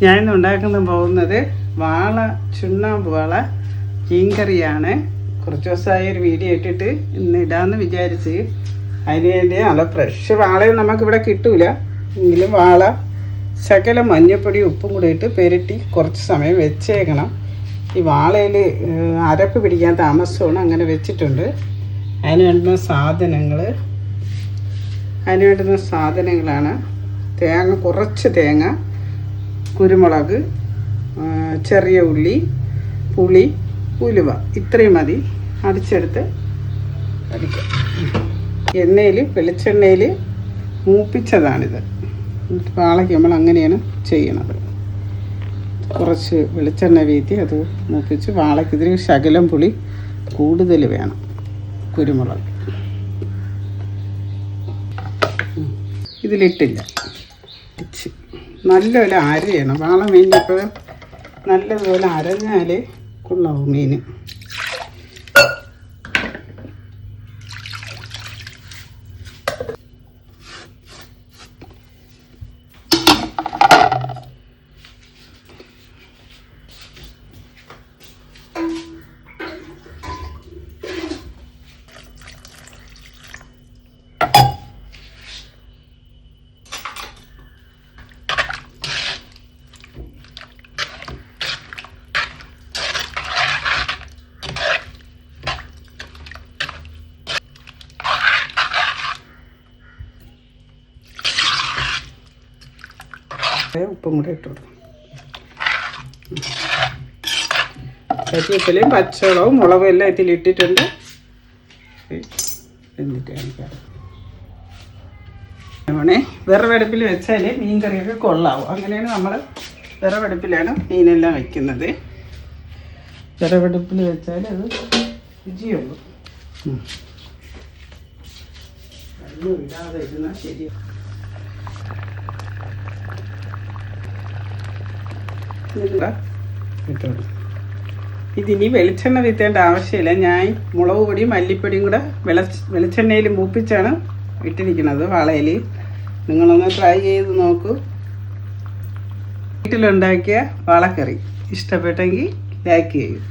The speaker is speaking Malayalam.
ഞാൻ ഉണ്ടാക്കുന്ന പോകുന്നത് വാള ചുണ്ണാമ്പ് വാള മീൻകറിയാണ്. കുറച്ച് ദിവസമായി ഒരു വീഡിയോ ഇട്ടിട്ട് ഇന്ന് ഇടാമെന്ന് വിചാരിച്ച്. അതിന് വേണ്ടി നല്ല ഫ്രഷ് വാളയും നമുക്കിവിടെ കിട്ടൂല. എങ്കിലും വാള ശകലം മഞ്ഞൾപ്പൊടി ഉപ്പും കൂടെ ഇട്ട് പെരട്ടി കുറച്ച് സമയം വെച്ചേക്കണം. ഈ വാളയിൽ അരപ്പ് പിടിക്കാൻ താമസമാണ്, അങ്ങനെ വെച്ചിട്ടുണ്ട്. അതിന് വേണ്ടുന്ന സാധനങ്ങളാണ് തേങ്ങ, കുറച്ച് തേങ്ങ, കുരുമുളക്, ചെറിയ ഉള്ളി, പുളി, ഉലുവ, ഇത്രയും മതി. അടിച്ചെടുത്ത് വെളിച്ചെണ്ണയിൽ മൂപ്പിച്ചതാണിത്. വാളയ്ക്ക് നമ്മൾ അങ്ങനെയാണ് ചെയ്യണത്. കുറച്ച് വെളിച്ചെണ്ണ വീത്തി അത് മൂപ്പിച്ച് വാളയ്ക്ക് ഇതിൽ ശകലം പുളി കൂടുതൽ വേണം, കുരുമുളക് ഇതിലിട്ടില്ല. നല്ലപോലെ അരയണം. വാള മീനിപ്പോൾ നല്ലതുപോലെ അരഞ്ഞാലേ കൊള്ളാവും മീൻ. ഉപ്പും കൂടെ ഇട്ട് കൊടുക്കും. കരിവേപ്പിലയും പച്ചവളവും മുളകും എല്ലാം ഇതിലിട്ടിട്ടുണ്ട്. വിറവടുപ്പിൽ വെച്ചാൽ മീൻ കറിയൊക്കെ കൊള്ളാവും. അങ്ങനെയാണ് നമ്മൾ വിറവടുപ്പിലാണ് മീനെല്ലാം വയ്ക്കുന്നത്. വിറവടുപ്പിൽ വെച്ചാൽ അത് രുചിയുള്ളൂ. ഒന്നും ഇടാതെ ഇരുന്നാൽ ശരിയാണ്. ഇതിനി വെളിച്ചെണ്ണ വീത്തേണ്ട ആവശ്യമില്ല. ഞാൻ മുളക് പൊടിയും മല്ലിപ്പൊടിയും കൂടെ വെളിച്ചെണ്ണയിൽ മൂപ്പിച്ചാണ് ഇട്ടിരിക്കുന്നത് വാളയിൽ. നിങ്ങളൊന്ന് ട്രൈ ചെയ്ത് നോക്കൂ. വീട്ടിലുണ്ടാക്കിയ വാളക്കറി ഇഷ്ടപ്പെട്ടെങ്കിൽ ലൈക്ക് ചെയ്യും.